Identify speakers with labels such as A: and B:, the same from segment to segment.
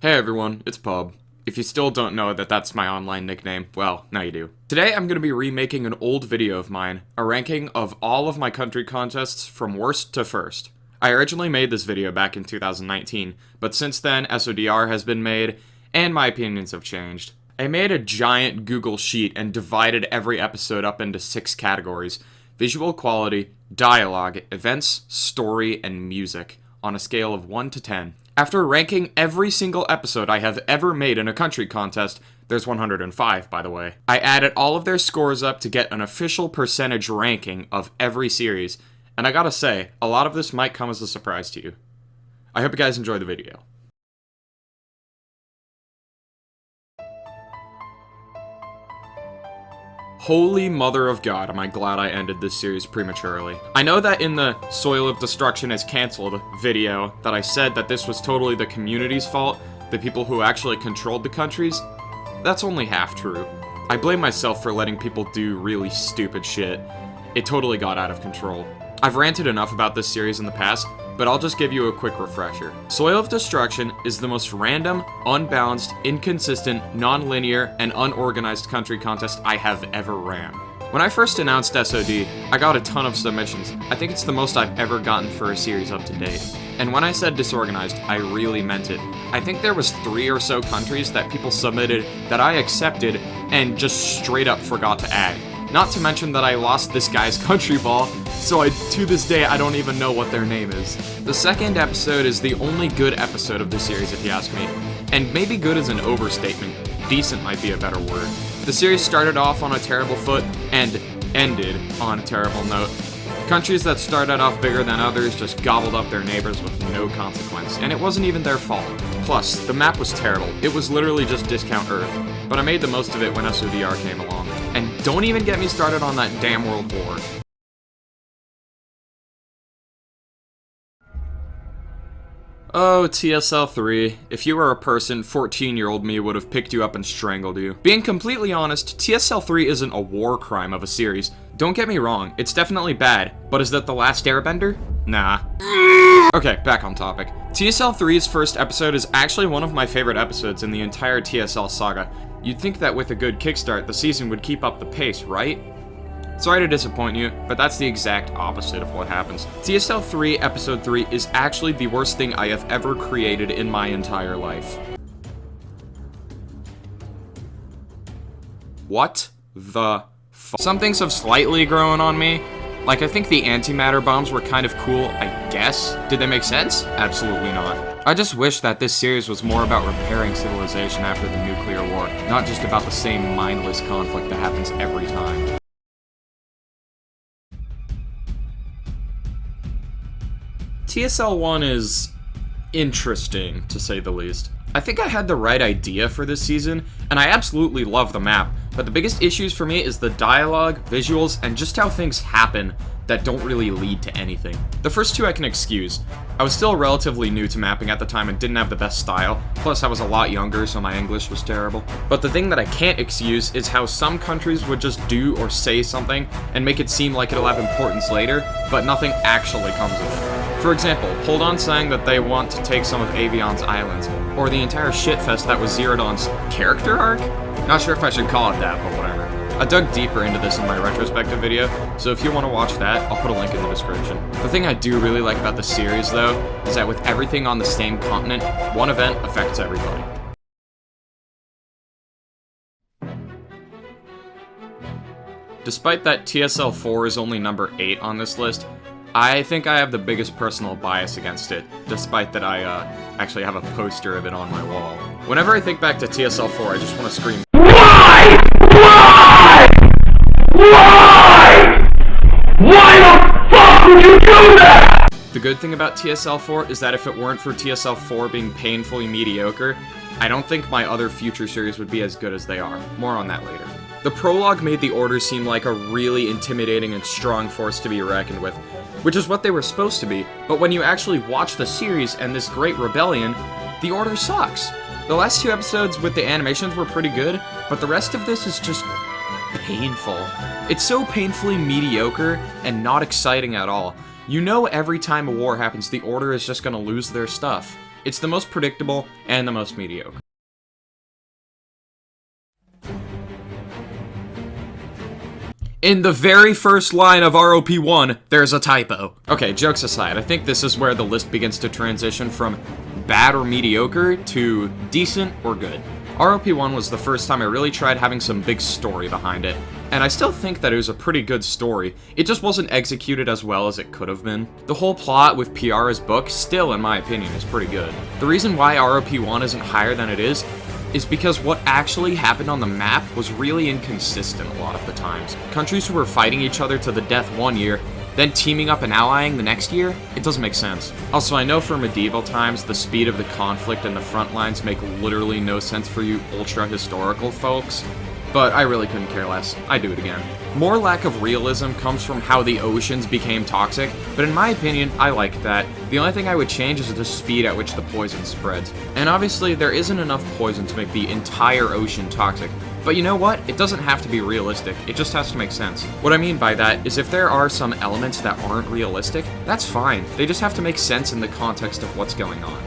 A: Hey everyone, it's Pub. If you still don't know that that's my online nickname, well, now you do. Today I'm going to be remaking an old video of mine, a ranking of all of my country contests from worst to first. I originally made this video back in 2019, but since then SODR has been made, and my opinions have changed. I made a giant Google sheet and divided every episode up into 6 categories: visual quality, dialogue, events, story, and music, on a scale of 1 to 10. After ranking every single episode I have ever made in a country contest, there's 105 by the way, I added all of their scores up to get an official percentage ranking of every series, and I gotta say, a lot of this might come as a surprise to you. I hope you guys enjoy the video. Holy mother of God, am I glad I ended this series prematurely. I know that in the Soil of Destruction is Cancelled video that I said that this was totally the community's fault, the people who actually controlled the countries. That's only half true. I blame myself for letting people do really stupid shit. It totally got out of control. I've ranted enough about this series in the past, but I'll just give you a quick refresher. Soil of Destruction is the most random, unbalanced, inconsistent, non-linear, and unorganized country contest I have ever ran. When I first announced SOD, I got a ton of submissions. I think it's the most I've ever gotten for a series up to date. And when I said disorganized, I really meant it. I think there was 3 or so countries that people submitted that I accepted and just straight up forgot to add. Not to mention that I lost this guy's country ball, so to this day I don't even know what their name is. The second episode is the only good episode of the series if you ask me, and maybe good is an overstatement, decent might be a better word. The series started off on a terrible foot and ended on a terrible note. Countries that started off bigger than others just gobbled up their neighbors with no consequence, and it wasn't even their fault. Plus, the map was terrible. It was literally just Discount Earth, but I made the most of it when SODR came along. And don't even get me started on that damn World War. Oh, TSL3, if you were a person, 14-year-old me would have picked you up and strangled you. Being completely honest, TSL3 isn't a war crime of a series. Don't get me wrong, it's definitely bad, but is that The Last Airbender? Nah. Okay, back on topic. TSL3's first episode is actually one of my favorite episodes in the entire TSL saga. You'd think that with a good kickstart, the season would keep up the pace, right? Sorry to disappoint you, but that's the exact opposite of what happens. TSL 3 Episode 3 is actually the worst thing I have ever created in my entire life. What the fuck? Some things have slightly grown on me. Like, I think the antimatter bombs were kind of cool, I guess. Did they make sense? Absolutely not. I just wish that this series was more about repairing civilization after the nuclear war, not just about the same mindless conflict that happens every time. TSL 1 is interesting, to say the least. I think I had the right idea for this season, and I absolutely love the map, but the biggest issues for me is the dialogue, visuals, and just how things happen that don't really lead to anything. The first 2 I can excuse. I was still relatively new to mapping at the time and didn't have the best style, plus I was a lot younger so my English was terrible. But the thing that I can't excuse is how some countries would just do or say something and make it seem like it'll have importance later, but nothing actually comes of it. For example, hold on saying that they want to take some of Avion's islands, or the entire shitfest that was Zerodon's character arc? Not sure if I should call it that, but whatever. I dug deeper into this in my retrospective video, so if you want to watch that, I'll put a link in the description. The thing I do really like about the series, though, is that with everything on the same continent, one event affects everybody. Despite that TSL 4 is only number 8 on this list, I think I have the biggest personal bias against it, despite that I actually have a poster of it on my wall. Whenever I think back to TSL 4, I just want to scream, WHY?! WHY?! WHY?! WHY the fuck would you do that?! The good thing about TSL 4 is that if it weren't for TSL 4 being painfully mediocre, I don't think my other future series would be as good as they are. More on that later. The prologue made the Order seem like a really intimidating and strong force to be reckoned with, which is what they were supposed to be, but when you actually watch the series and this great rebellion, the Order sucks. The last 2 episodes with the animations were pretty good, but the rest of this is just painful. It's so painfully mediocre and not exciting at all. You know every time a war happens, the Order is just gonna lose their stuff. It's the most predictable and the most mediocre. In the very first line of ROP1, there's a typo. Okay, jokes aside, I think this is where the list begins to transition from bad or mediocre to decent or good. ROP1 was the first time I really tried having some big story behind it, and I still think that it was a pretty good story. It just wasn't executed as well as it could have been. The whole plot with Piara's book, still in my opinion, is pretty good. The reason why ROP1 isn't higher than it is because what actually happened on the map was really inconsistent a lot of the times. Countries who were fighting each other to the death one year, then teaming up and allying the next year, it doesn't make sense. Also, I know for medieval times, the speed of the conflict and the front lines make literally no sense for you ultra-historical folks, but I really couldn't care less. I'd do it again. More lack of realism comes from how the oceans became toxic, but in my opinion, I like that. The only thing I would change is the speed at which the poison spreads. And obviously, there isn't enough poison to make the entire ocean toxic. But you know what? It doesn't have to be realistic, it just has to make sense. What I mean by that is if there are some elements that aren't realistic, that's fine. They just have to make sense in the context of what's going on.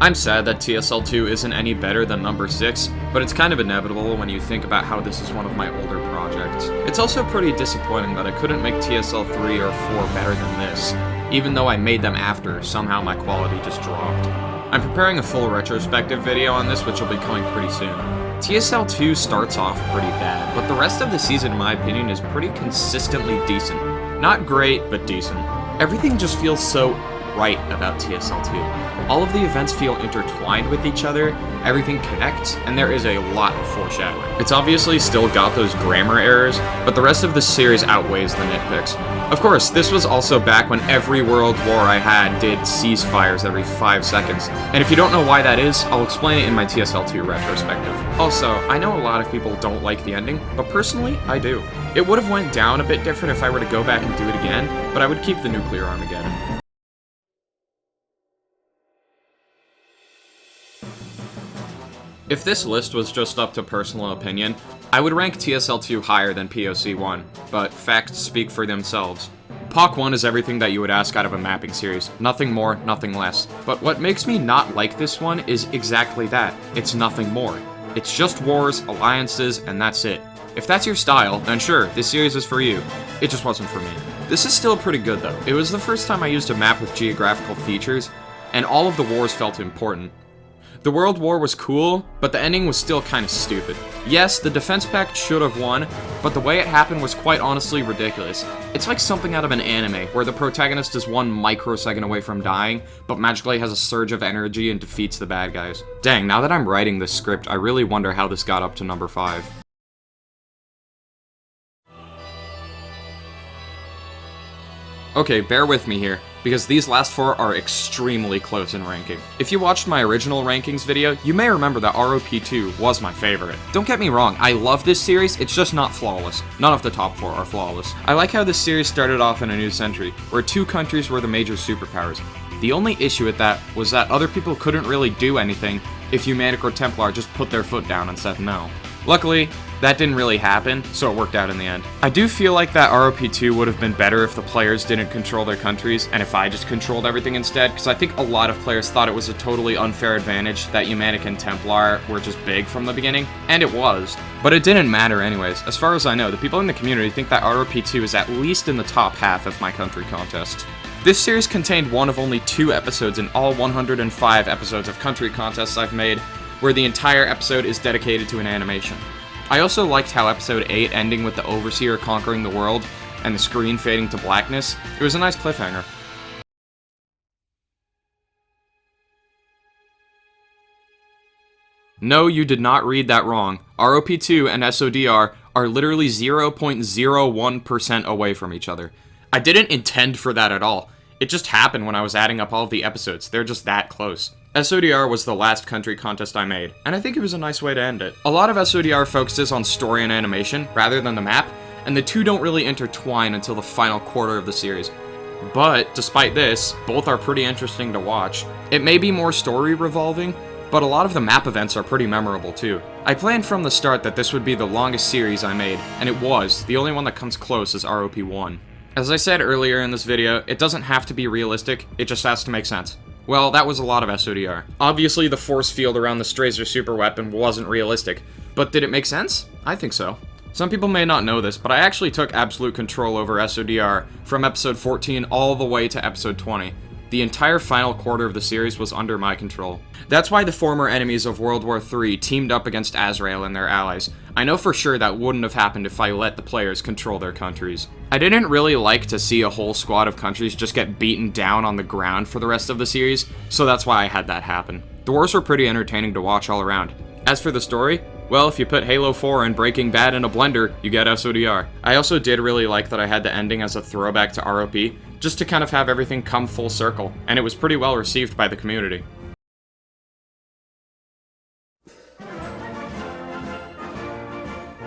A: I'm sad that TSL2 isn't any better than number 6, but it's kind of inevitable when you think about how this is one of my older projects. It's also pretty disappointing that I couldn't make TSL3 or 4 better than this. Even though I made them after, somehow my quality just dropped. I'm preparing a full retrospective video on this, which will be coming pretty soon. TSL2 starts off pretty bad, but the rest of the season, in my opinion, is pretty consistently decent. Not great, but decent. Everything just feels so right about TSL2. All of the events feel intertwined with each other, everything connects, and there is a lot of foreshadowing. It's obviously still got those grammar errors, but the rest of the series outweighs the nitpicks. Of course, this was also back when every world war I had did ceasefires every 5 seconds, and if you don't know why that is, I'll explain it in my TSL2 retrospective. Also, I know a lot of people don't like the ending, but personally, I do. It would have went down a bit different if I were to go back and do it again, but I would keep the nuclear Armageddon. If this list was just up to personal opinion, I would rank TSL2 higher than POC1, but facts speak for themselves. POC1 is everything that you would ask out of a mapping series. Nothing more, nothing less. But what makes me not like this one is exactly that. It's nothing more. It's just wars, alliances, and that's it. If that's your style, then sure, this series is for you. It just wasn't for me. This is still pretty good though. It was the first time I used a map with geographical features, and all of the wars felt important. The World War was cool, but the ending was still kinda stupid. Yes, the Defense Pact should have won, but the way it happened was quite honestly ridiculous. It's like something out of an anime, where the protagonist is 1 microsecond away from dying, but magically has a surge of energy and defeats the bad guys. Dang, now that I'm writing this script, I really wonder how this got up to number 5. Okay, bear with me here, because these last 4 are extremely close in ranking. If you watched my original rankings video, you may remember that ROP2 was my favorite. Don't get me wrong, I love this series, it's just not flawless. None of the top 4 are flawless. I like how this series started off in a new century, where 2 countries were the major superpowers. The only issue with that was that other people couldn't really do anything if Humanity or Templar just put their foot down and said no. Luckily, that didn't really happen, so it worked out in the end. I do feel like that ROP2 would have been better if the players didn't control their countries, and if I just controlled everything instead, because I think a lot of players thought it was a totally unfair advantage that Humanity and Templar were just big from the beginning, and it was. But it didn't matter anyways. As far as I know, the people in the community think that ROP2 is at least in the top half of my country contest. This series contained one of only 2 episodes in all 105 episodes of country contests I've made, where the entire episode is dedicated to an animation. I also liked how episode 8 ending with the Overseer conquering the world and the screen fading to blackness. It was a nice cliffhanger. No, you did not read that wrong. ROP2 and SODR are literally 0.01% away from each other. I didn't intend for that at all. It just happened when I was adding up all of the episodes. They're just that close. SODR was the last country contest I made, and I think it was a nice way to end it. A lot of SODR focuses on story and animation, rather than the map, and the two don't really intertwine until the final quarter of the series. But, despite this, both are pretty interesting to watch. It may be more story revolving, but a lot of the map events are pretty memorable too. I planned from the start that this would be the longest series I made, and it was. The only one that comes close is ROP1. As I said earlier in this video, it doesn't have to be realistic, it just has to make sense. Well, that was a lot of SODR. Obviously, the force field around the Strazer super weapon wasn't realistic, but did it make sense? I think so. Some people may not know this, but I actually took absolute control over SODR from episode 14 all the way to episode 20. The entire final quarter of the series was under my control. That's why the former enemies of World War III teamed up against Azrael and their allies. I know for sure that wouldn't have happened if I let the players control their countries. I didn't really like to see a whole squad of countries just get beaten down on the ground for the rest of the series, so that's why I had that happen. The wars were pretty entertaining to watch all around. As for the story, well, if you put Halo 4 and Breaking Bad in a blender, you get SODR. I also did really like that I had the ending as a throwback to ROP, just to kind of have everything come full circle, and it was pretty well received by the community.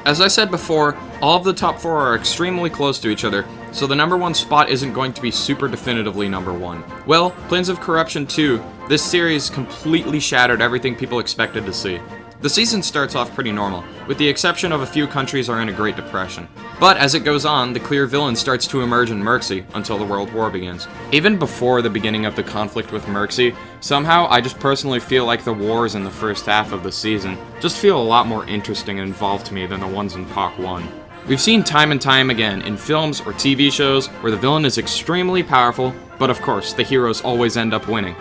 A: As I said before, all of the top 4 are extremely close to each other, so the number 1 spot isn't going to be super definitively number 1. Well, Planes of Corruption 2, this series completely shattered everything people expected to see. The season starts off pretty normal, with the exception of a few countries are in a Great Depression. But as it goes on, the clear villain starts to emerge in Merxie until the World War begins. Even before the beginning of the conflict with Merxie, somehow I just personally feel like the wars in the first half of the season just feel a lot more interesting and involved to me than the ones in PoC 1. We've seen time and time again in films or TV shows where the villain is extremely powerful, but of course, the heroes always end up winning.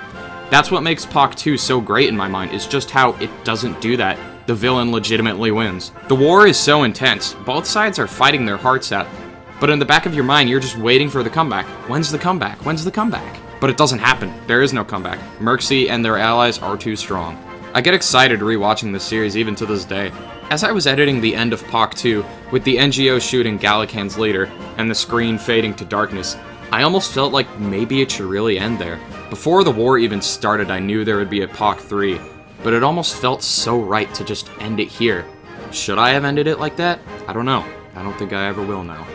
A: That's what makes PoC 2 so great in my mind, is just how it doesn't do that. The villain legitimately wins. The war is so intense, both sides are fighting their hearts out, but in the back of your mind, you're just waiting for the comeback. When's the comeback? When's the comeback? But it doesn't happen. There is no comeback. Merxie and their allies are too strong. I get excited rewatching this series even to this day. As I was editing the end of PoC 2, with the NGO shooting Gallican's leader, and the screen fading to darkness, I almost felt like maybe it should really end there. Before the war even started, I knew there would be a PoC 3, but it almost felt so right to just end it here. Should I have ended it like that? I don't know. I don't think I ever will now.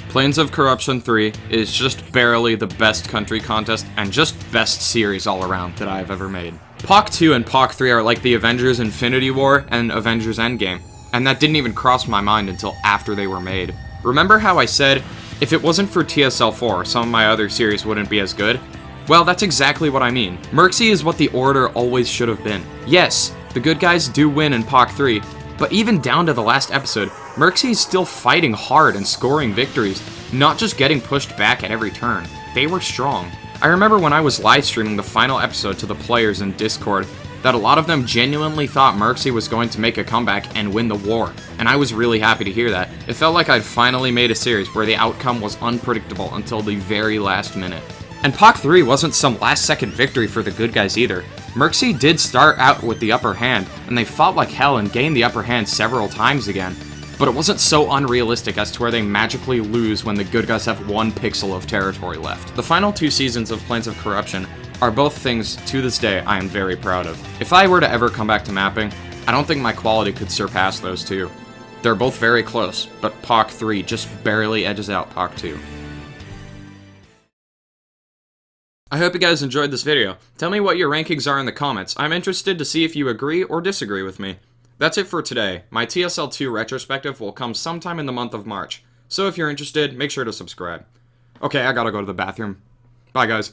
A: Planes of Corruption 3 is just barely the best country contest and just best series all around that I've ever made. PoC 2 and PoC 3 are like the Avengers Infinity War and Avengers Endgame, and that didn't even cross my mind until after they were made. Remember how I said, if it wasn't for TSL 4, some of my other series wouldn't be as good? Well, that's exactly what I mean. Merxie is what the order always should have been. Yes, the good guys do win in PoC 3, but even down to the last episode, Merxie is still fighting hard and scoring victories, not just getting pushed back at every turn. They were strong. I remember when I was live streaming the final episode to the players in Discord, that a lot of them genuinely thought Merxie was going to make a comeback and win the war, and I was really happy to hear that. It felt like I'd finally made a series where the outcome was unpredictable until the very last minute. And PoC 3 wasn't some last-second victory for the good guys either. Merxie did start out with the upper hand, and they fought like hell and gained the upper hand several times again, but it wasn't so unrealistic as to where they magically lose when the good guys have 1 pixel of territory left. The final 2 seasons of Planes of Corruption are both things, to this day, I am very proud of. If I were to ever come back to mapping, I don't think my quality could surpass those 2. They're both very close, but PoC 3 just barely edges out PoC 2. I hope you guys enjoyed this video. Tell me what your rankings are in the comments. I'm interested to see if you agree or disagree with me. That's it for today. My TSL 2 retrospective will come sometime in the month of March, so if you're interested, make sure to subscribe. Okay, I gotta go to the bathroom. Bye, guys.